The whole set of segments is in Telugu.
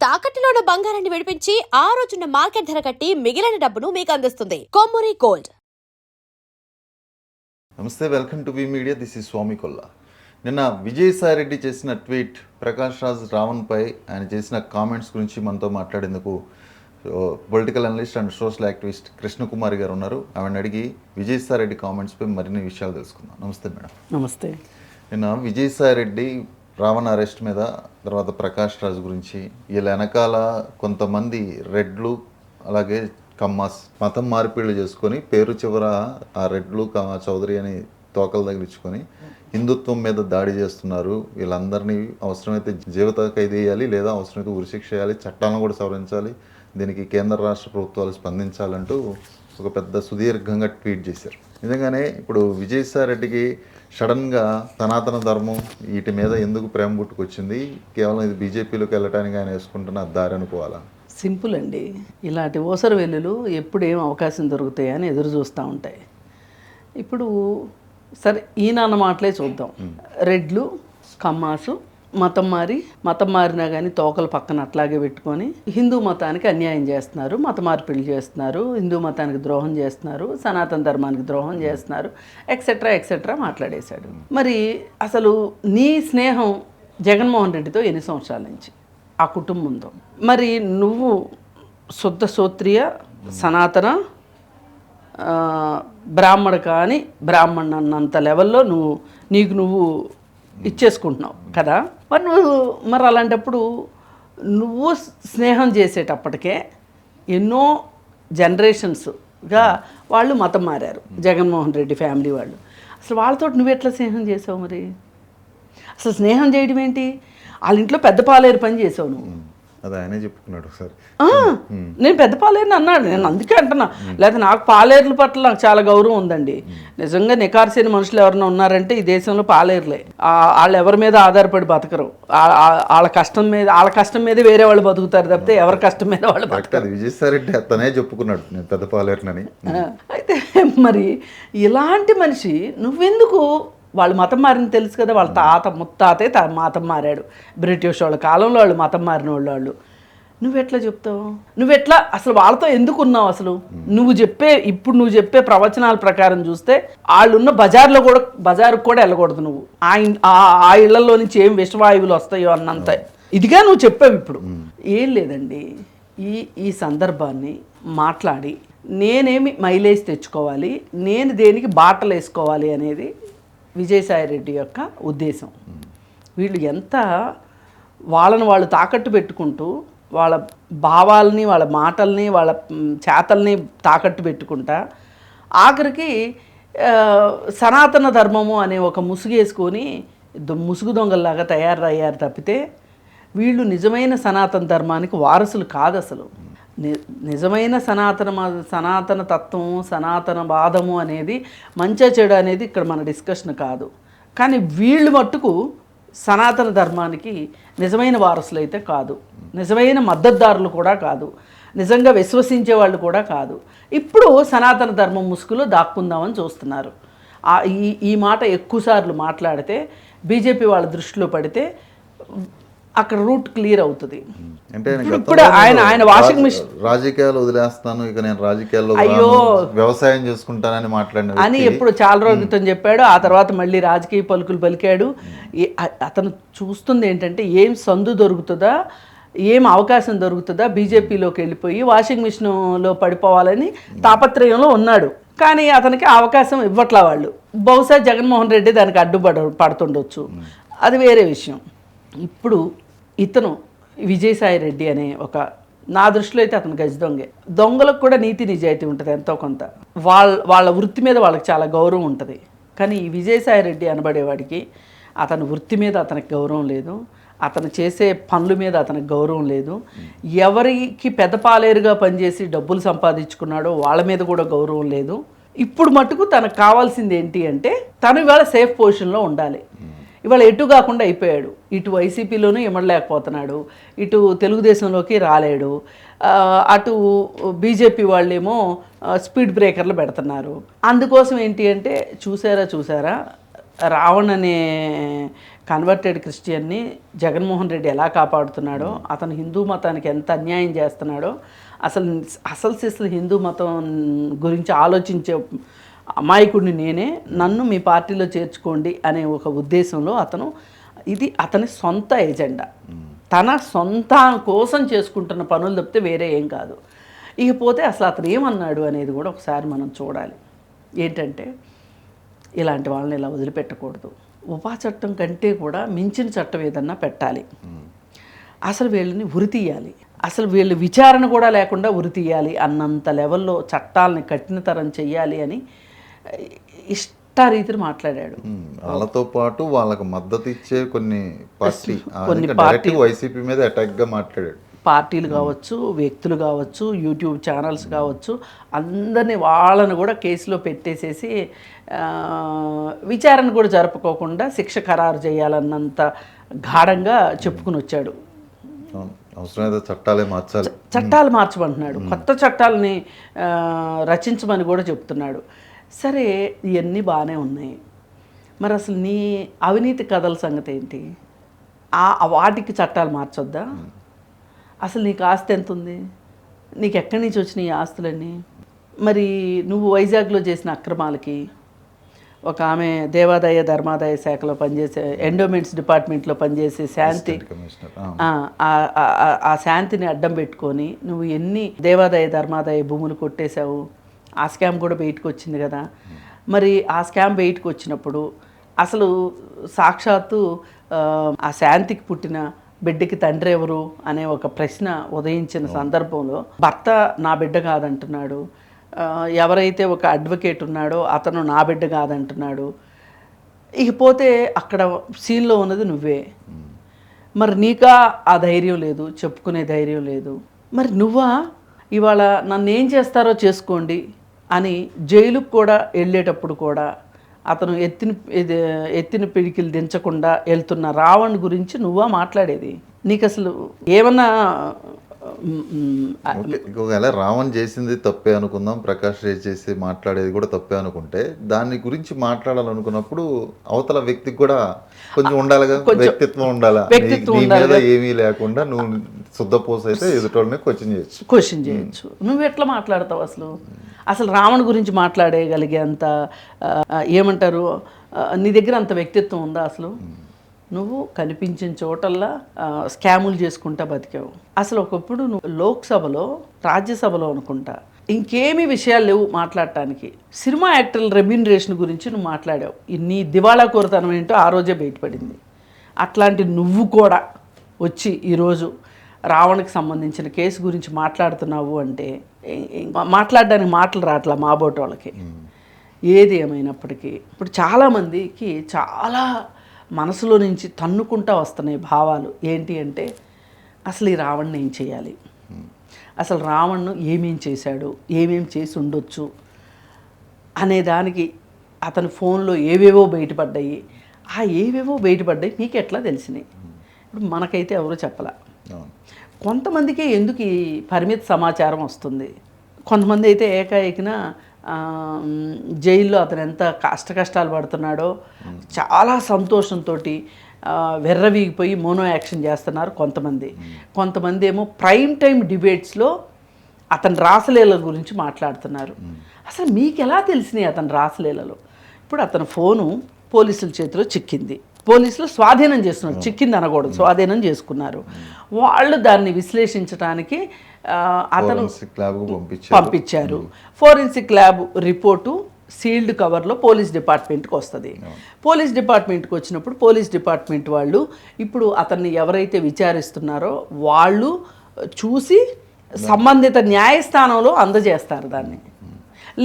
తాకట్టులో ఉన్న బంగారాన్ని విడిపించి ఆ రోజున్న మార్కెట్ ధర కట్టి మిగిలిన డబ్బును మీకు అందిస్తుంది కొమ్మూరి గోల్డ్. నమస్తే, welcome to V media. This is Swami Kolla. నిన్న విజయసాయి రెడ్డి చేసిన ట్వీట్, ప్రకాష్ రాజ్ రావణ్పై ఆయన చేసిన కామెంట్స్ గురించి మనతో మాట్లాడేందుకు political analyst and social activist Krishnakumari గారు ఉన్నారు. ఆమెను అడిగి విజయసాయి రెడ్డి కామెంట్స్పై మరిన్ని విషయాలు తెలుసుకుందాం. నమస్తే మేడం. నమస్తే. నిన్న విజయసాయి రెడ్డి రావణ్ అరెస్ట్ మీద, తర్వాత ప్రకాష్ రాజ్ గురించి, వీళ్ళ వెనకాల కొంతమంది రెడ్లు అలాగే కమ్మాస్ మతం మార్పిళ్ళు చేసుకొని పేరు చివర ఆ రెడ్లు చౌదరి అని తోకలు తగిలించుకొని హిందుత్వం మీద దాడి చేస్తున్నారు. వీళ్ళందరినీ అవసరమైతే జీవిత ఖైదు చేయాలి, లేదా అవసరమైతే ఉరిశిక్ష చేయాలి, చట్టాలను కూడా సవరించాలి, దీనికి కేంద్ర రాష్ట్ర ప్రభుత్వాలు స్పందించాలంటూ ఒక పెద్ద సుదీర్ఘంగా ట్వీట్ చేశారు. నిజంగానే ఇప్పుడు విజయసాయి రెడ్డికి సడన్గా సనాతన ధర్మం వీటి మీద ఎందుకు ప్రేమ పుట్టుకొచ్చింది? కేవలం ఇది బీజేపీలోకి వెళ్ళటానికి ఆయన వేసుకుంటున్న దారి అనుకోవాలా? సింపుల్ అండి. ఇలాంటి ఓసరు వెల్లులు ఎప్పుడు ఏం అవకాశం దొరుకుతాయని ఎదురు చూస్తూ ఉంటాయి. ఇప్పుడు సరే, ఈయన మాటలే చూద్దాం. రెడ్లు కమ్మాసు మతం మారినా కానీ తోకలు పక్కన అట్లాగే పెట్టుకొని హిందూ మతానికి అన్యాయం చేస్తున్నారు, మత మార్పిళ్ళు చేస్తున్నారు, హిందూ మతానికి ద్రోహం చేస్తున్నారు, సనాతన ధర్మానికి ద్రోహం చేస్తున్నారు, ఎక్సెట్రా మాట్లాడేశాడు. మరి అసలు నీ స్నేహం జగన్మోహన్ రెడ్డితో ఎన్ని సంవత్సరాల నుంచి, ఆ కుటుంబంతో? మరి నువ్వు శుద్ధ సోత్రియ సనాతన బ్రాహ్మణ కానీ బ్రాహ్మణ్ అన్నంత లెవెల్లో నువ్వు ఇచ్చేసుకుంటున్నావు కదా. మరి అలాంటప్పుడు నువ్వు స్నేహం చేసేటప్పటికే ఎన్నో జనరేషన్స్గా వాళ్ళు మతం మారారు. జగన్మోహన్ రెడ్డి ఫ్యామిలీ వాళ్ళు. అసలు వాళ్ళతో నువ్వు ఎట్లా స్నేహం చేసావు? మరి అసలు స్నేహం చేయడం ఏంటి? వాళ్ళ ఇంట్లో పెద్ద పాలేరు పని చేసావు నువ్వు. అది ఆయనే చెప్పుకున్నాడు ఒకసారి. నేను పెద్ద పాలేరుని అన్నాడు. నేను అందుకే అంటున్నా. లేదా నాకు పాలేరుల పట్ల నాకు చాలా గౌరవం ఉందండి. నిజంగా నికార్సైన మనుషులు ఎవరైనా ఉన్నారంటే ఈ దేశంలో పాలేరులే. వాళ్ళు ఎవరి మీద ఆధారపడి బతకరు. వాళ్ళ కష్టం మీద వేరే వాళ్ళు బతుకుతారు తప్పితే ఎవరి కష్టం మీద వాళ్ళు బతకరు. విజయసాయి రెడ్డి అతనే చెప్పుకున్నాడు నేను పెద్ద పాలేరునని. అయితే మరి ఇలాంటి మనిషి నువ్వెందుకు? వాళ్ళు మతం మారింది తెలుసు కదా. వాళ్ళ ముత్తాతే మతం మారాడు. బ్రిటిష్ వాళ్ళ కాలంలో వాళ్ళు మతం మారిన వాళ్ళు. నువ్వెట్లా చెప్తావు? నువ్వెట్లా అసలు వాళ్ళతో ఎందుకు ఉన్నావు? అసలు ఇప్పుడు నువ్వు చెప్పే ప్రవచనాల ప్రకారం చూస్తే వాళ్ళున్న బజారుకు కూడా వెళ్ళకూడదు నువ్వు. ఆ ఇళ్లలో నుంచి ఏం విషవాయువులు వస్తాయో అన్నంత ఇదిగా నువ్వు చెప్పావు. ఇప్పుడు ఏం లేదండి. ఈ సందర్భాన్ని మాట్లాడి నేనేమి మైలేజ్ తెచ్చుకోవాలి, నేను దేనికి బాటలు వేసుకోవాలి అనేది విజయసాయి రెడ్డి యొక్క ఉద్దేశం. వీళ్ళు ఎంత వాళ్ళని వాళ్ళు తాకట్టు పెట్టుకుంటూ వాళ్ళ భావాలని, వాళ్ళ మాటల్ని, వాళ్ళ చేతల్ని తాకట్టు పెట్టుకుంటా ఆఖరికి సనాతన ధర్మము అనే ఒక ముసుగేసుకొని ముసుగు దొంగల్లాగా తయారయ్యారు తప్పితే వీళ్ళు నిజమైన సనాతన ధర్మానికి వారసులు కాదు. అసలు నిజమైన సనాతన తత్వం, సనాతన వాదము అనేది మంచి చెడు అనేది ఇక్కడ మన డిస్కషన్ కాదు. కానీ వీళ్ళు మట్టుకు సనాతన ధర్మానికి నిజమైన వారసులు అయితే కాదు, నిజమైన మద్దతుదారులు కూడా కాదు, నిజంగా విశ్వసించే వాళ్ళు కూడా కాదు. ఇప్పుడు సనాతన ధర్మం ముసుగులో దాక్కుందామని చూస్తున్నారు. ఈ మాట ఎక్కువసార్లు మాట్లాడితే బీజేపీ వాళ్ళ దృష్టిలో పడితే అక్కడ రూట్ క్లియర్ అవుతుంది. ఇప్పుడు ఆయన వాషింగ్ మిషన్ రాజకీయాలు వదిలేస్తాను, ఇక నేను రాజకీయాల్లో వ్యవసాయం చేసుకుంటానని మాట్లాడిన అని ఎప్పుడు చాలా రోజుల క్రితం చెప్పాడు. ఆ తర్వాత మళ్ళీ రాజకీయ పలుకులు పలికాడు. అతను చూస్తుంది ఏంటంటే ఏం సందు దొరుకుతుందా, ఏం అవకాశం దొరుకుతుందా బీజేపీలోకి వెళ్ళిపోయి వాషింగ్ మిషన్లో పడిపోవాలని తాపత్రయంలో ఉన్నాడు. కానీ అతనికి అవకాశం ఇవ్వట్లా వాళ్ళు. బహుశా జగన్మోహన్ రెడ్డి దానికి పడుతుండొచ్చు, అది వేరే విషయం. ఇప్పుడు ఇతను విజయసాయి రెడ్డి అనే నా దృష్టిలో అయితే అతను గజ దొంగలకు కూడా నీతి నిజాయితీ ఉంటుంది ఎంతో కొంత. వాళ్ళ వృత్తి మీద వాళ్ళకి చాలా గౌరవం ఉంటుంది. కానీ ఈ విజయసాయి రెడ్డి అనబడేవాడికి అతని వృత్తి మీద అతనికి గౌరవం లేదు, అతను చేసే పనుల మీద అతనికి గౌరవం లేదు. ఎవరికి పెద్దపాలేరుగా పనిచేసి డబ్బులు సంపాదించుకున్నాడో వాళ్ళ మీద కూడా గౌరవం లేదు. ఇప్పుడు మటుకు తనకు కావాల్సింది ఏంటి అంటే తను ఇవాళ సేఫ్ పొజిషన్లో ఉండాలి. ఇవాళ ఎటు కాకుండా అయిపోయాడు. ఇటు వైసీపీలోనూ ఇమడలేకపోతున్నాడు, ఇటు తెలుగుదేశంలోకి రాలేడు, అటు బీజేపీ వాళ్ళేమో స్పీడ్ బ్రేకర్లు పెడుతున్నారు. అందుకోసం ఏంటి అంటే చూసారా రావణ్ అనే కన్వర్టెడ్ క్రిస్టియన్ని జగన్మోహన్ రెడ్డి ఎలా కాపాడుతున్నాడో, అతను హిందూ మతానికి ఎంత అన్యాయం చేస్తున్నాడో, అసలు హిందూ మతం గురించి ఆలోచించే అమాయకుడిని నేనే, నన్ను మీ పార్టీలో చేర్చుకోండి అనే ఒక ఉద్దేశంలో ఇది అతని సొంత ఎజెండా, తన సొంత కోసం చేసుకుంటున్న పనులు తప్పితే వేరే ఏం కాదు. ఇకపోతే అసలు అతను ఏమన్నాడు అనేది కూడా ఒకసారి మనం చూడాలి. ఏంటంటే, ఇలాంటి వాళ్ళని ఇలా వదిలిపెట్టకూడదు, ఉపా చట్టం కంటే కూడా మించిన చట్టం ఏదన్నా పెట్టాలి, అసలు వీళ్ళని ఉరి తీయాలి, అసలు వీళ్ళు విచారణ కూడా లేకుండా ఉరి తీయాలి అన్నంత లెవెల్లో చట్టాలని కఠినతరం చెయ్యాలి అని ఇష్టారీతిని మాట్లాడాడు. వాళ్ళతో పాటు వాళ్ళకు మద్దతు ఇచ్చే కొన్ని వైసీపీ మీద అటాక్గా మాట్లాడాడు. పార్టీలు కావచ్చు, వ్యక్తులు కావచ్చు, యూట్యూబ్ ఛానల్స్ కావచ్చు, అందరినీ వాళ్ళని కూడా కేసులో పెట్టేసేసి విచారణ కూడా జరుపుకోకుండా శిక్ష ఖరారు చేయాలన్నంత గాఢంగా చెప్పుకుని వచ్చాడు. అవసరమైతే చట్టాలే మార్చాలి, చట్టాలు మార్చమంటున్నాడు, కొత్త చట్టాలని రచించమని కూడా చెప్తున్నాడు. సరే, ఇవన్నీ బాగానే ఉన్నాయి. మరి అసలు నీ అవినీతి కథల సంగతి ఏంటి? వాటికి చట్టాలు మార్చొద్దా? అసలు నీకు ఆస్తి ఎంత ఉంది? నీకు ఎక్కడి నుంచి వచ్చినాయి ఈ ఆస్తులన్నీ? మరి నువ్వు వైజాగ్లో చేసిన అక్రమాలకి ఒక ఆమె దేవాదాయ ధర్మాదాయ శాఖలో పనిచేసే ఎండోమెంట్స్ డిపార్ట్మెంట్లో పనిచేసే శాంతి, ఆ శాంతిని అడ్డం పెట్టుకొని నువ్వు ఎన్ని దేవాదాయ ధర్మాదాయ భూములు కొట్టేశావు? ఆ స్కామ్ కూడా బయటకు వచ్చింది కదా. మరి ఆ స్కామ్ బయటకు వచ్చినప్పుడు అసలు సాక్షాత్తు ఆ శాంతికి పుట్టిన బిడ్డకి తండ్రి ఎవరు అనే ఒక ప్రశ్న ఉదయించిన సందర్భంలో భర్త నా బిడ్డ కాదంటున్నాడు, ఎవరైతే ఒక అడ్వకేట్ ఉన్నాడో అతను నా బిడ్డ కాదంటున్నాడు. ఇకపోతే అక్కడ సీన్లో ఉన్నది నువ్వే. మరి నీకా ఆ ధైర్యం లేదు, చెప్పుకునే ధైర్యం లేదు. మరి నువ్వా ఇవాళ నన్ను ఏం చేస్తారో చేసుకోండి అని జైలుకు కూడా వెళ్ళేటప్పుడు కూడా అతను ఎత్తిన పిడికిలు దించకుండా వెళ్తున్న రావణ్ గురించి నువ్వా మాట్లాడేది? నీకు అసలు ఏమన్నా ఒకవేళ రావణ్ చేసింది తప్పే అనుకుందాం, ప్రకాష్ రాజ్ చేసి మాట్లాడేది కూడా తప్పే అనుకుంటే, దాని గురించి మాట్లాడాలనుకున్నప్పుడు అవతల వ్యక్తికి కూడా కొంచెం ఉండాలిగా, వ్యక్తిత్వం ఉండాలా. నీ మీద ఏమీ లేకుండా నువ్వు శుద్ధపోస అయితే ఎదుటోళ్ళని క్వశ్చన్ చేయొచ్చు. నువ్వు ఎట్లా మాట్లాడతావు? అసలు రావణ్ గురించి మాట్లాడేయగలిగే అంత ఏమంటారు, నీ దగ్గర అంత వ్యక్తిత్వం ఉందా? అసలు నువ్వు కనిపించిన చోటల్లా స్కాములు చేసుకుంటా బతికావు. అసలు ఒకప్పుడు నువ్వు లోక్సభలో, రాజ్యసభలో అనుకుంటా ఇంకేమీ విషయాలు లేవు మాట్లాడటానికి. సినిమా యాక్టర్ల రెమ్యూనరేషన్ గురించి నువ్వు మాట్లాడావు. నీ దివాళా కోరతనం ఏంటో ఆ రోజే బయటపడింది. అట్లాంటి నువ్వు కూడా వచ్చి ఈరోజు రావణ్కి సంబంధించిన కేసు గురించి మాట్లాడుతున్నావు అంటే మాట్లాడడానికి మాటలు రావట్లా మా బోటి వాళ్ళకి. ఏది ఏమైనప్పటికీ ఇప్పుడు చాలామందికి చాలా మనసులో నుంచి తన్నుకుంటా వస్తున్నాయి భావాలు. ఏంటి అంటే, అసలు ఈ రావణ్ని ఏం చేయాలి, అసలు రావణ్ను ఏమేం చేశాడు, ఏమేం చేసి ఉండొచ్చు అనే దానికి అతని ఫోన్లో ఏవేవో బయటపడ్డాయి. ఆ ఏవేవో బయటపడ్డాయి మీకు ఎట్లా తెలిసినాయి? ఇప్పుడు మనకైతే ఎవరో చెప్పలా. కొంతమందికే ఎందుకు ఈ పరిమిత సమాచారం వస్తుంది. కొంతమంది అయితే ఏకాఏకిన జైల్లో అతను ఎంత కష్టాలు పడుతున్నాడో చాలా సంతోషంతో వెర్రవీగిపోయి మోనో యాక్షన్ చేస్తున్నారు కొంతమంది ఏమో ప్రైమ్ టైం డిబేట్స్లో అతని రాసలీల గురించి మాట్లాడుతున్నారు. అసలు మీకు ఎలా తెలిసినాయి అతని రాసలీలలో? ఇప్పుడు అతని ఫోను పోలీసుల చేతిలో చిక్కింది, పోలీసులు స్వాధీనం చేస్తున్నారు, చిక్కింది అనకూడదు, స్వాధీనం చేసుకున్నారు. వాళ్ళు దాన్ని విశ్లేషించడానికి అతను పంపించారు. ఫోరెన్సిక్ ల్యాబ్ రిపోర్టు సీల్డ్ కవర్లో పోలీస్ డిపార్ట్మెంట్కి వస్తుంది. పోలీస్ డిపార్ట్మెంట్కి వచ్చినప్పుడు పోలీస్ డిపార్ట్మెంట్ వాళ్ళు ఇప్పుడు అతన్ని ఎవరైతే విచారిస్తున్నారో వాళ్ళు చూసి సంబంధిత న్యాయస్థానంలో అందజేస్తారు దాన్ని.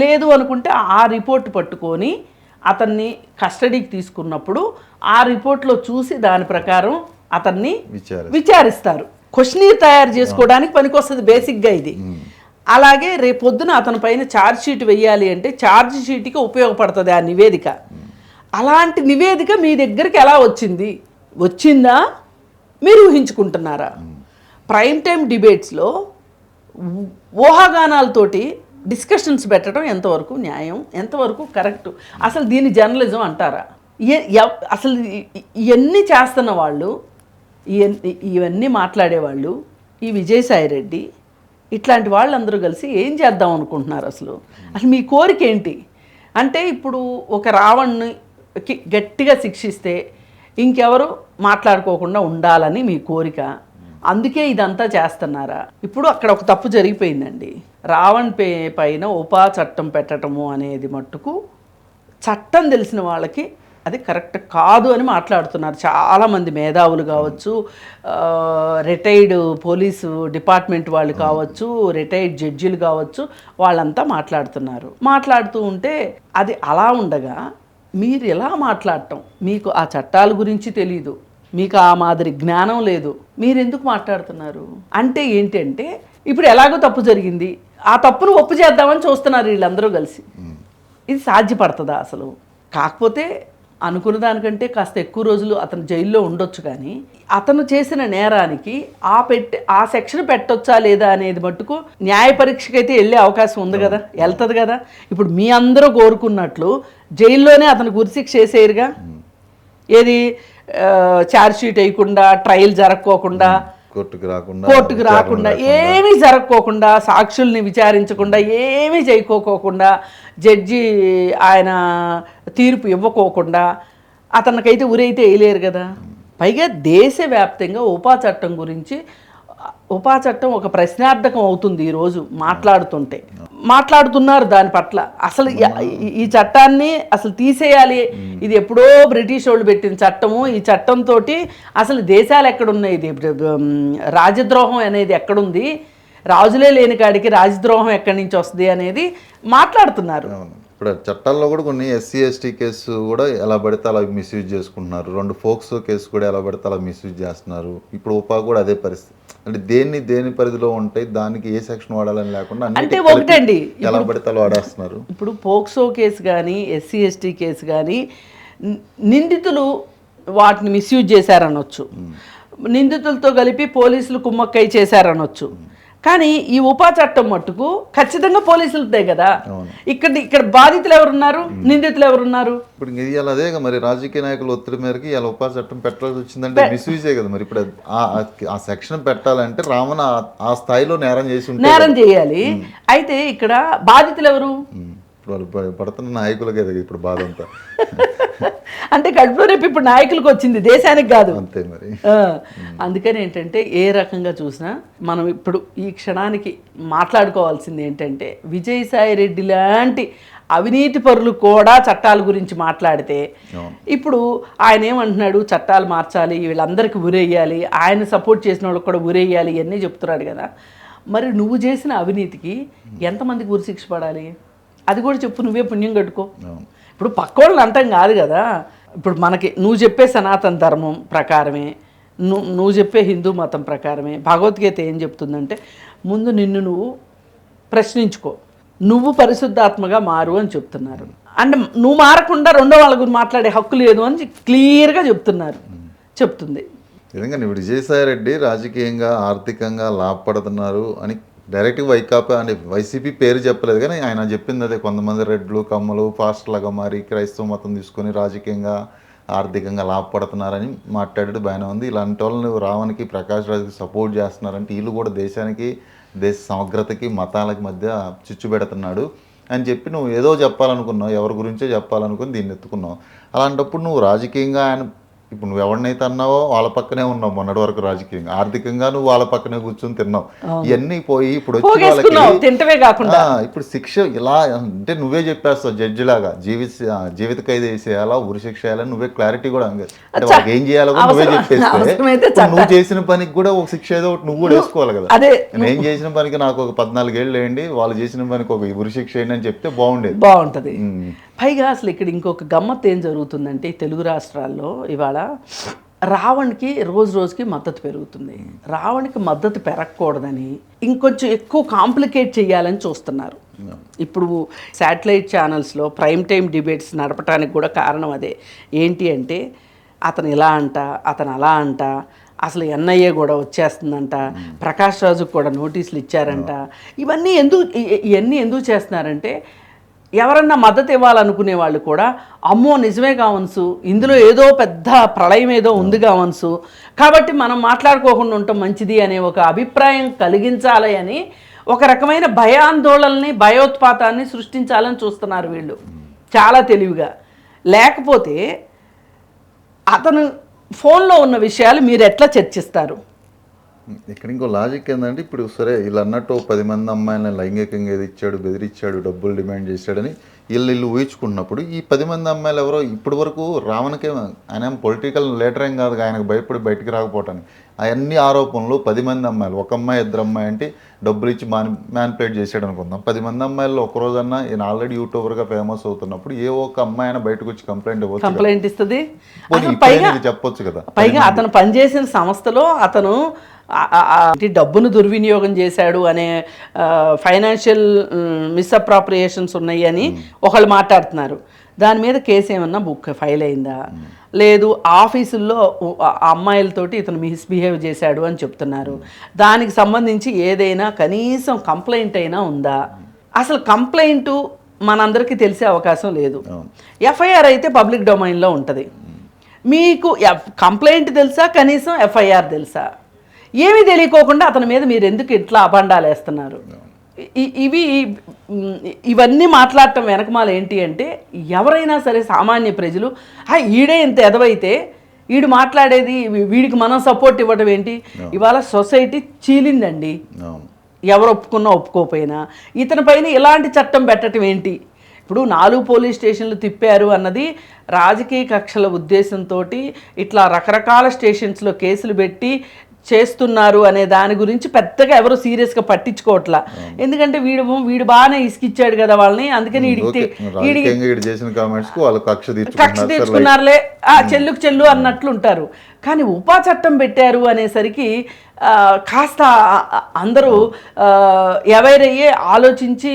లేదు అనుకుంటే ఆ రిపోర్ట్ పట్టుకొని అతన్ని కస్టడీకి తీసుకున్నప్పుడు ఆ రిపోర్ట్లో చూసి దాని ప్రకారం అతన్ని విచారిస్తారు. క్వశ్చనీర్ తయారు చేసుకోవడానికి పనికొస్తుంది బేసిక్గా ఇది. అలాగే రేపొద్దున అతని పైన ఛార్జ్ షీట్ వెయ్యాలి అంటే ఛార్జ్ షీట్కి ఉపయోగపడుతుంది ఆ నివేదిక. అలాంటి నివేదిక మీ దగ్గరికి ఎలా వచ్చిందా మీరు ఊహించుకుంటున్నారా? ప్రైమ్ టైం డిబేట్స్లో ఊహాగానాలతోటి డిస్కషన్స్ పెట్టడం ఎంతవరకు న్యాయం, ఎంతవరకు కరెక్టు? అసలు దీన్ని జర్నలిజం అంటారా? అసలు ఇవన్నీ చేస్తున్న వాళ్ళు, ఇవన్నీ మాట్లాడేవాళ్ళు, ఈ విజయసాయిరెడ్డి ఇట్లాంటి వాళ్ళందరూ కలిసి ఏం చేద్దాం అనుకుంటున్నారు? అసలు మీ కోరిక ఏంటి? అంటే ఇప్పుడు ఒక రావణ్కి గట్టిగా శిక్షిస్తే ఇంకెవరు మాట్లాడుకోకుండా ఉండాలని మీ కోరిక, అందుకే ఇదంతా చేస్తున్నారా? ఇప్పుడు అక్కడ ఒక తప్పు జరిగిపోయిందండి. రావణ్ పైన ఉపా చట్టం పెట్టడము అనేది మట్టుకు చట్టం తెలిసిన వాళ్ళకి అది కరెక్ట్ కాదు అని మాట్లాడుతున్నారు చాలామంది మేధావులు కావచ్చు, రిటైర్డ్ పోలీసు డిపార్ట్మెంట్ వాళ్ళు కావచ్చు, రిటైర్డ్ జడ్జిలు కావచ్చు, వాళ్ళంతా మాట్లాడుతూ ఉంటే అది అలా ఉండగా మీరు ఎలా మాట్లాడటం? మీకు ఆ చట్టాల గురించి తెలీదు, మీకు ఆ మాదిరి జ్ఞానం లేదు, మీరు ఎందుకు మాట్లాడుతున్నారు? అంటే ఏంటంటే ఇప్పుడు ఎలాగో తప్పు జరిగింది, ఆ తప్పును ఒప్పు చేద్దామని చూస్తున్నారు వీళ్ళందరూ కలిసి. ఇది సాధ్యపడుతుందా అసలు? కాకపోతే అనుకున్న దానికంటే కాస్త ఎక్కువ రోజులు అతను జైల్లో ఉండొచ్చు, కానీ అతను చేసిన నేరానికి ఆ సెక్షన్ పెట్టొచ్చా లేదా అనేది మట్టుకు న్యాయ పరీక్షకైతే వెళ్ళే అవకాశం ఉంది కదా, వెళ్తుంది కదా. ఇప్పుడు మీ అందరూ కోరుకున్నట్లు జైల్లోనే అతను గురిశిక్ష చేసేయరుగా. ఏది ఛార్జ్ షీట్ వేయకుండా, ట్రయల్ జరగకోకుండా, కోర్టుకు రాకుండా ఏమీ జరగకోకుండా, సాక్షుల్ని విచారించకుండా, ఏమీ చేయకోకుండా, జడ్జి ఆయన తీర్పు ఇవ్వకోకుండా అతనికైతే ఉరైతే వేయలేరు కదా. పైగా దేశవ్యాప్తంగా ఉపా చట్టం గురించి, ఉపా చట్టం ఒక ప్రశ్నార్థకం అవుతుంది ఈరోజు మాట్లాడుతున్నారు దాని పట్ల. అసలు ఈ చట్టాన్ని అసలు తీసేయాలి, ఇది ఎప్పుడో బ్రిటిష్ వాళ్ళు పెట్టిన చట్టము, ఈ చట్టంతో అసలు దేశాలు ఎక్కడున్నాయి, ఇది రాజద్రోహం అనేది ఎక్కడుంది, రాజులే లేని కాడికి రాజద్రోహం ఎక్కడి నుంచి వస్తుంది అనేది మాట్లాడుతున్నారు. ఇప్పుడు చట్టాల్లో కూడా కొన్ని ఎస్సీ ఎస్టీ కేసు కూడా ఎలా పడితే అలా మిస్యూజ్ చేసుకుంటున్నారు, 2 ఫోక్సో కేసు కూడా ఎలా పడితే అలా మిస్యూజ్ చేస్తున్నారు. ఇప్పుడు ఉపా కూడా అదే పరిస్థితి. అంటే దేని పరిధిలో ఉంటాయి, దానికి ఏ సెక్షన్ వాడాలని లేకుండా అంటే ఒకటండి, ఎలా పడితే అలా వాడేస్తున్నారు. ఇప్పుడు పోక్సో కేసు కానీ ఎస్సీ ఎస్టీ కేసు కానీ నిందితులు వాటిని మిస్యూజ్ చేశారనొచ్చు, నిందితులతో కలిపి పోలీసులు కుమ్మక్కై చేశారనొచ్చు. కానీ ఈ ఉపా చట్టం మట్టుకు ఖచ్చితంగా పోలీసులదే కదా. ఇక్కడ బాధితులు ఎవరున్నారు, నిందితులు ఎవరున్నారు? ఇప్పుడు ఇవాళ అదే మరి రాజకీయ నాయకుల ఒత్తిడి మేరకు ఇలా ఉపా చట్టం పెట్టాల్సి వచ్చిందంటే మిస్యూజే కదా. మరి ఇప్పుడు ఆ సెక్షన్ పెట్టాలంటే రావణ ఆ స్థాయిలో నేరం చేయాలి. అయితే ఇక్కడ బాధితులు ఎవరు? వాళ్ళు పడుతున్న నాయకులకే కదా ఇప్పుడు బాధ అంతా. అంటే కడుపులో రేపు ఇప్పుడు నాయకులకు వచ్చింది, దేశానికి కాదు. అంతే మరి. అందుకని ఏంటంటే ఏ రకంగా చూసినా మనం ఇప్పుడు ఈ క్షణానికి మాట్లాడుకోవాల్సింది ఏంటంటే, విజయసాయిరెడ్డి లాంటి అవినీతి పరులు కూడా చట్టాల గురించి మాట్లాడితే, ఇప్పుడు ఆయన ఏమంటున్నాడు, చట్టాలు మార్చాలి, వీళ్ళందరికీ ఉరేయాలి, ఆయన సపోర్ట్ చేసిన వాళ్ళకి కూడా ఉరేయాలి, ఇవన్నీ చెప్తున్నాడు కదా. మరి నువ్వు చేసిన అవినీతికి ఎంతమందికి ఉరిశిక్ష పడాలి అది కూడా చెప్పు, నువ్వే పుణ్యం కట్టుకో. ఇప్పుడు పక్కోళ్ళని అంటాం కాదు కదా. ఇప్పుడు మనకి నువ్వు చెప్పే సనాతన ధర్మం ప్రకారమే, నువ్వు చెప్పే హిందూ మతం ప్రకారమే భగవద్గీత ఏం చెప్తుందంటే, ముందు నిన్ను నువ్వు ప్రశ్నించుకో, నువ్వు పరిశుద్ధాత్మగా మారు అని చెప్తున్నారు. అంటే నువ్వు మారకుండా రెండో వాళ్ళ గురించి మాట్లాడే హక్కు లేదు అని క్లియర్గా చెప్తుంది. నిజంగా ఇప్పుడు విజయసాయిరెడ్డి రాజకీయంగా ఆర్థికంగా లాభపడుతున్నారు అని డైరెక్ట్గా వైకాపా అంటే వైసీపీ పేరు చెప్పలేదు, కానీ ఆయన చెప్పింది అదే. కొంతమంది రెడ్లు కమ్మలు ఫాస్టర్లాగా మారి క్రైస్తవ మతం తీసుకొని రాజకీయంగా ఆర్థికంగా లాభపడుతున్నారని మాట్లాడేది బాగానే ఉంది. ఇలాంటి వాళ్ళని రావణ్కి, ప్రకాష్ రాజ్కి సపోర్ట్ చేస్తున్నారంటే వీళ్ళు కూడా దేశానికి, దేశ సమగ్రతకి, మతాలకి మధ్య చిచ్చు పెడుతున్నాడు అని చెప్పి నువ్వు ఏదో చెప్పాలనుకున్నావు, ఎవరి గురించో చెప్పాలనుకుని దీన్ని ఎత్తుకున్నావు. అలాంటప్పుడు నువ్వు రాజకీయంగా ఆయన ఇప్పుడు నువ్వు ఎవరినైతే అన్నావో వాళ్ళ పక్కనే ఉన్నావు మొన్నటి వరకు. రాజకీయంగా ఆర్థికంగా నువ్వు వాళ్ళ పక్కనే కూర్చొని తిన్నావు. ఇవన్నీ పోయి ఇప్పుడు వచ్చి వాళ్ళకి ఇప్పుడు శిక్ష ఇలా అంటే నువ్వే చెప్పేస్తావు జడ్జి లాగా, జీవిత ఖైదు వేసేయాలా, ఉరి శిక్ష వేయాలని నువ్వే క్లారిటీ కూడా అంటే వాళ్ళకి ఏం చేయాలో నువ్వే చెప్పేస్తే నువ్వు చేసిన పనికి కూడా ఒక శిక్ష ఏదో ఒకటి నువ్వు కూడా వేసుకోవాలి కదా. నేను చేసిన పనికి నాకు ఒక 14 ఏళ్ళు వేయండి, వాళ్ళు చేసిన పనికి ఒక ఉరి శిక్ష వేయండి అని చెప్తే బాగుంటుంది. పైగా అసలు ఇక్కడ ఇంకొక గమ్మత్తు ఏం జరుగుతుందంటే, తెలుగు రాష్ట్రాల్లో ఇవాళ రావణ్కి రోజుకి మద్దతు పెరుగుతుంది. రావణ్కి మద్దతు పెరగకూడదని ఇంకొంచెం ఎక్కువ కాంప్లికేట్ చేయాలని చూస్తున్నారు. ఇప్పుడు శాటిలైట్ ఛానల్స్లో ప్రైమ్ టైం డిబేట్స్ నడపడానికి కూడా కారణం అదే. ఏంటి అంటే, అతను ఇలా అంట, అతను అలా అంట, అసలు ఎన్ఐఏ కూడా వచ్చేస్తుందంట, ప్రకాష్ రాజుకు కూడా నోటీసులు ఇచ్చారంట. ఇవన్నీ ఎందుకు చేస్తున్నారంటే, ఎవరన్నా మద్దతు ఇవ్వాలనుకునే వాళ్ళు కూడా అమ్మో నిజమే కావచ్చు, ఇందులో ఏదో పెద్ద ప్రళయం ఏదో ఉంది కావచ్చు, కాబట్టి మనం మాట్లాడుకోకుండా ఉండటం మంచిది అనే ఒక అభిప్రాయం కలిగించాలి అని ఒక రకమైన భయాందోళనని భయోత్పాతాన్ని సృష్టించాలని చూస్తున్నారు వీళ్ళు చాలా తెలివిగా. లేకపోతే అతను ఫోన్లో ఉన్న విషయాలు మీరు ఎట్లా చర్చిస్తారు? ఇక్కడ ఇంకో లాజిక్ ఏంటంటే, ఇప్పుడు సరే వీళ్ళు అన్నట్టు 10 మంది అమ్మాయిలను లైంగికంగా ఏది ఇచ్చాడు, బెదిరించాడు, డబ్బులు డిమాండ్ చేశాడని వీళ్ళు ఊహించుకున్నప్పుడు ఈ 10 మంది అమ్మాయిలు ఎవరో ఇప్పటి వరకు రావణకే ఆయన పొలిటికల్ లీడర్ ఏం కాదు, ఆయనకు భయపడి బయటికి రాకపోవటానికి అవన్నీ ఆరోపణలు. 10 మంది అమ్మాయిలు, ఒక అమ్మాయి 2 అమ్మాయి అంటే డబ్బులు ఇచ్చి మ్యానిపులేట్ చేశాడు అనుకుందాం. 10 మంది అమ్మాయిల్లో ఒకరోజన్నా ఈయన ఆల్రెడీ యూట్యూబర్గా ఫేమస్ అవుతున్నప్పుడు ఏ ఒక్క అమ్మాయి అయినా బయటకు వచ్చి కంప్లైంట్ ఇస్తుంది చెప్పొచ్చు కదా. పైగా అతను పనిచేసిన సంస్థలో అతను డబ్బును దుర్వినియోగం చేశాడు అనే ఫైనాన్షియల్ మిస్అప్రాప్రియేషన్స్ ఉన్నాయి అని ఒకళ్ళు మాట్లాడుతున్నారు. దాని మీద కేసు ఏమన్నా ఫైల్ అయిందా? లేదు, ఆఫీసుల్లో అమ్మాయిలతోటి ఇతను మిస్బిహేవ్ చేశాడు అని చెప్తున్నారు. దానికి సంబంధించి ఏదైనా కనీసం కంప్లైంట్ అయినా ఉందా? అసలు కంప్లైంట్ మనందరికీ తెలిసే అవకాశం లేదు. ఎఫ్ఐఆర్ అయితే పబ్లిక్ డొమైన్లో ఉంటుంది. మీకు కంప్లైంట్ తెలుసా, కనీసం ఎఫ్ఐఆర్ తెలుసా? ఏమీ తెలియకోకుండా అతని మీద మీరు ఎందుకు ఇట్లా అబండాలు వేస్తున్నారు? ఇవన్నీ మాట్లాడటం వెనకమాల ఏంటి అంటే, ఎవరైనా సరే సామాన్య ప్రజలు ఈడే ఇంత ఎదవైతే వీడు మాట్లాడేది, వీడికి మనం సపోర్ట్ ఇవ్వడం ఏంటి? ఇవాళ సొసైటీ చీలిందండి. ఎవరు ఒప్పుకున్నా ఒప్పుకోకపోయినా ఇతని పైన ఇలాంటి చట్టం పెట్టడం ఏంటి? ఇప్పుడు 4 పోలీస్ స్టేషన్లు తిప్పారు అన్నది రాజకీయ కక్షల ఉద్దేశంతో ఇట్లా రకరకాల స్టేషన్స్లో కేసులు పెట్టి చేస్తున్నారు అనే దాని గురించి పెద్దగా ఎవరు సీరియస్గా పట్టించుకోవట్లా. ఎందుకంటే వీడు బాగానే ఇసుకిచ్చాడు కదా వాళ్ళని, అందుకని కక్ష తీర్చుకున్నారులే, చెల్లుకు చెల్లు అన్నట్లు ఉంటారు. కానీ ఉపా చట్టం పెట్టారు అనేసరికి కాస్త అందరూ అవేర్ అయ్యే ఆలోచించి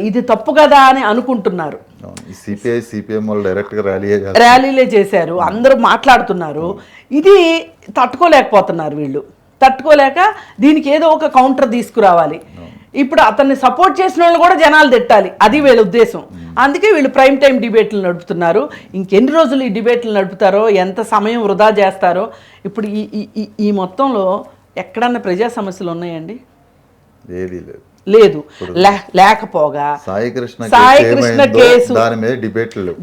ఇది తప్పు కదా అని అనుకుంటున్నారు. ర్యాలీలే చేశారు, అందరూ మాట్లాడుతున్నారు. ఇది తట్టుకోలేకపోతున్నారు వీళ్ళు. తట్టుకోలేక దీనికి ఏదో ఒక కౌంటర్ తీసుకురావాలి. ఇప్పుడు అతన్ని సపోర్ట్ చేసిన వాళ్ళు కూడా జనాలు తిట్టాలి, అది వీళ్ళ ఉద్దేశం. అందుకే వీళ్ళు ప్రైమ్ టైం డిబేట్లు నడుపుతున్నారు. ఇంకెన్ని రోజులు ఈ డిబేట్లు నడుపుతారో, ఎంత సమయం వృధా చేస్తారో. ఇప్పుడు ఈ మొత్తంలో ఎక్కడన్నా ప్రజా సమస్యలు ఉన్నాయండి? లేదు. లేకపోగా సాయి కృష్ణ కేసు దాని మీద డిబేట్ లేవు,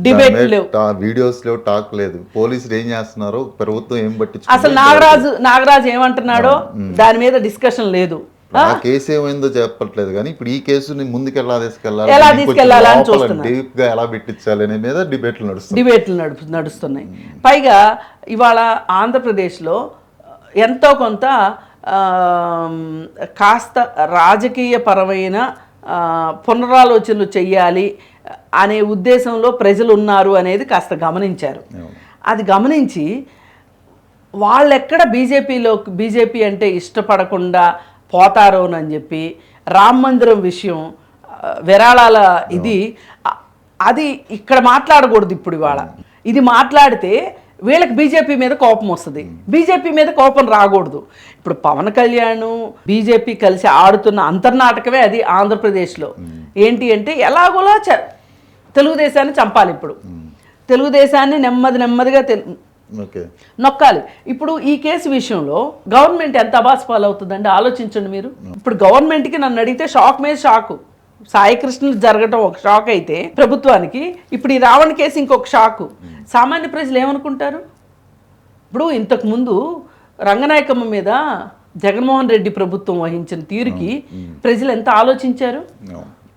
వీడియోస్ లేవు, టాక్ లేదు. పోలీసులు ఏం చేస్తున్నారు, ప్రభుత్వం ఏం పట్టించుకుంటుంది, అసలు నాగరాజు ఏమంటున్నాడో దాని మీద డిస్కషన్ లేదు. ఆ కేసు ఏమైందో చెప్పట్లేదు, కానీ ఇప్పుడు ఈ కేసుని ముందుకు ఎలా తీసుకెళ్లాలని చూస్తున్నారు, డీప్ గా ఎలా పెట్టించాలి అనే మీద డిబేట్లు నడుస్తున్నాయి. పైగా ఇవాళ ఆంధ్రప్రదేశ్లో ఎంతో కొంత కాస్త రాజకీయ పరమైన పునరాలోచనలు చెయ్యాలి అనే ఉద్దేశంలో ప్రజలు ఉన్నారు అనేది కాస్త గమనించారు. అది గమనించి వాళ్ళెక్కడ బీజేపీ అంటే ఇష్టపడకుండా పోతారోనని చెప్పి రామ మందిరం విషయం, విరాళాల అది ఇక్కడ మాట్లాడకూడదు. ఇప్పుడు ఇవాళ ఇది మాట్లాడితే వీళ్ళకి బీజేపీ మీద కోపం వస్తుంది. బీజేపీ మీద కోపం రాకూడదు. ఇప్పుడు పవన్ కళ్యాణ్ బీజేపీ కలిసి ఆడుతున్న అంతర్నాటకమే అది ఆంధ్రప్రదేశ్లో. ఏంటి అంటే ఎలాగోలా తెలుగుదేశాన్ని చంపాలి. ఇప్పుడు తెలుగుదేశాన్ని నెమ్మదిగా నొక్కాలి. ఇప్పుడు ఈ కేసు విషయంలో గవర్నమెంట్ ఎంత అబాస్ పాలవుతుందండి ఆలోచించండి మీరు. ఇప్పుడు గవర్నమెంట్కి నన్ను అడిగితే షాక్ మీద షాకు. సాయి కృష్ణులు జరగటం ఒక షాక్ అయితే ప్రభుత్వానికి, ఇప్పుడు ఈ రావణ కేసు ఇంకొక షాకు. సామాన్య ప్రజలు ఏమనుకుంటారు? ఇప్పుడు ఇంతకుముందు రంగనాయకమ్మ మీద జగన్మోహన్ రెడ్డి ప్రభుత్వం వహించిన తీరుకి ప్రజలు ఎంత ఆలోచించారు?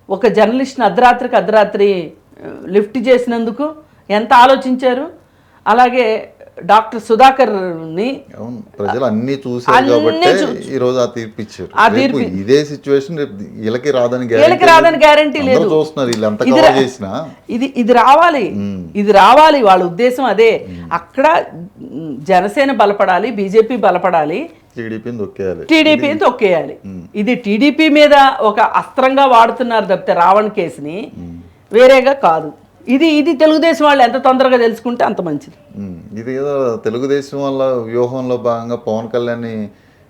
ఒక జర్నలిస్ట్ని అర్ధరాత్రి లిఫ్ట్ చేసినందుకు ఎంత ఆలోచించారు? అలాగే డాక్టర్ సుధాకర్ని ప్రజలు అన్ని చూసారు కాబట్టి ఈ రోజు ఆ తీర్పు ఇచ్చారు. ఇదే సిచ్యువేషన్ వీళ్ళకి రాదని గ్యారెంటీ లేదు. ఇది రావాలి వాళ్ళ ఉద్దేశం అదే. అక్కడ జనసేన బలపడాలి, బీజేపీ బలపడాలి, టీడీపీని తొక్కేయాలి. ఇది టీడీపీ మీద ఒక అస్త్రంగా వాడుతున్నారు తప్పితే రావణ్ కేసుని వేరేగా కాదు. ఇది తెలుగుదేశం వాళ్ళు ఎంత తొందరగా తెలుసుకుంటే అంత మంచిది. ఇది ఏదో తెలుగుదేశం వాళ్ళ వ్యూహంలో భాగంగా పవన్ కళ్యాణ్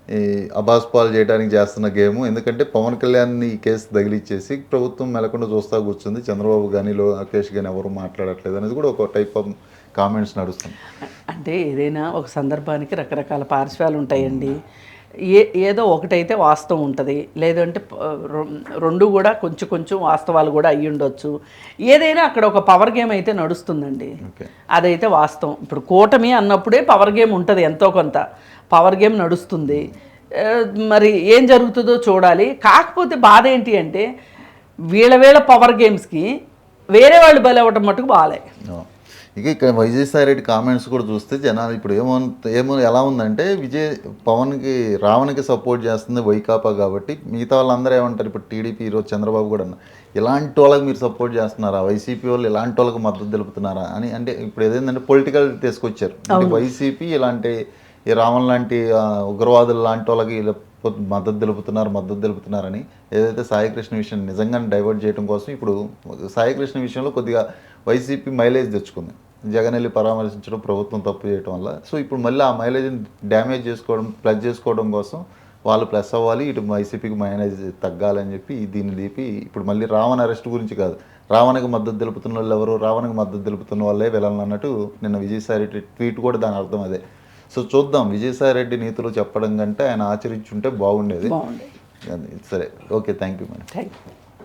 ఈ అబాస్ పాలు చేయడానికి చేస్తున్న గేమ్. ఎందుకంటే పవన్ కళ్యాణ్ని ఈ కేసు తగిలిచ్చేసి ప్రభుత్వం మెలకుండా చూస్తా కూర్చుంది, చంద్రబాబు కానీ లోకేష్ కానీ ఎవరు మాట్లాడట్లేదు అనేది కూడా ఒక టైప్ ఆఫ్ కామెంట్స్ నడుస్తుంది. అంటే ఏదైనా ఒక సందర్భానికి రకరకాల పార్శ్వాలు ఉంటాయండి. ఏదో ఒకటైతే వాస్తవం ఉంటుంది, లేదంటే రెండు కూడా కొంచెం కొంచెం వాస్తవాలు కూడా అయ్యి ఉండొచ్చు. ఏదైనా అక్కడ ఒక పవర్ గేమ్ అయితే నడుస్తుందండి, అదైతే వాస్తవం. ఇప్పుడు కూటమి అన్నప్పుడే పవర్ గేమ్ ఉంటుంది, ఎంతో కొంత పవర్ గేమ్ నడుస్తుంది. మరి ఏం జరుగుతుందో చూడాలి. కాకపోతే బాధ ఏంటి అంటే వీళ్ళ పవర్ గేమ్స్కి వేరే వాళ్ళు బలి అవ్వటం మటుకు బాగాలే. ఇక ఇక్కడ విజయసాయి రెడ్డి కామెంట్స్ కూడా చూస్తే జనాలు ఇప్పుడు ఎలా ఉందంటే పవన్కి రావణ్కి సపోర్ట్ చేస్తుంది వైకాపా కాబట్టి మిగతా వాళ్ళందరూ ఏమంటారు, ఇప్పుడు టీడీపీ ఈరోజు చంద్రబాబు కూడా ఇలాంటి వాళ్ళకి మీరు సపోర్ట్ చేస్తున్నారా, వైసీపీ వాళ్ళు ఇలాంటి వాళ్ళకి మద్దతు తెలుపుతున్నారా అని. అంటే ఇప్పుడు ఏదేంటంటే పొలిటికల్ తీసుకొచ్చారు. అంటే వైసీపీ ఇలాంటి ఈ రావణ్ లాంటి ఉగ్రవాదులు లాంటి వాళ్ళకి మద్దతు తెలుపుతున్నారని ఏదైతే సాయికృష్ణ విషయం నిజంగానే డైవర్ట్ చేయడం కోసం ఇప్పుడు సాయికృష్ణ విషయంలో కొద్దిగా వైసీపీ మైలేజ్ తెచ్చుకుంది. జగన్ వెళ్ళి పరామర్శించడం, ప్రభుత్వం తప్పు చేయడం వల్ల. సో ఇప్పుడు మళ్ళీ ఆ మైలేజ్ని డ్యామేజ్ చేసుకోవడం కోసం వాళ్ళు ప్లస్ అవ్వాలి, ఇటు వైసీపీకి మైలేజ్ తగ్గాలని చెప్పి దీన్ని దీపి ఇప్పుడు మళ్ళీ రావణ్ అరెస్ట్ గురించి కాదు, రావణ్కి మద్దతు తెలుపుతున్న వాళ్ళు ఎవరు, రావణ్కి మద్దతు తెలుపుతున్న వాళ్ళే వెళ్ళాలన్నట్టు నిన్న విజయసాయి రెడ్డి ట్వీట్ కూడా దాని అర్థం అదే. సో చూద్దాం, విజయసాయి రెడ్డి నీతులు చెప్పడం కంటే ఆయన ఆచరించుంటే బాగుండేది. సరే, okay, thank you madam. Thank you.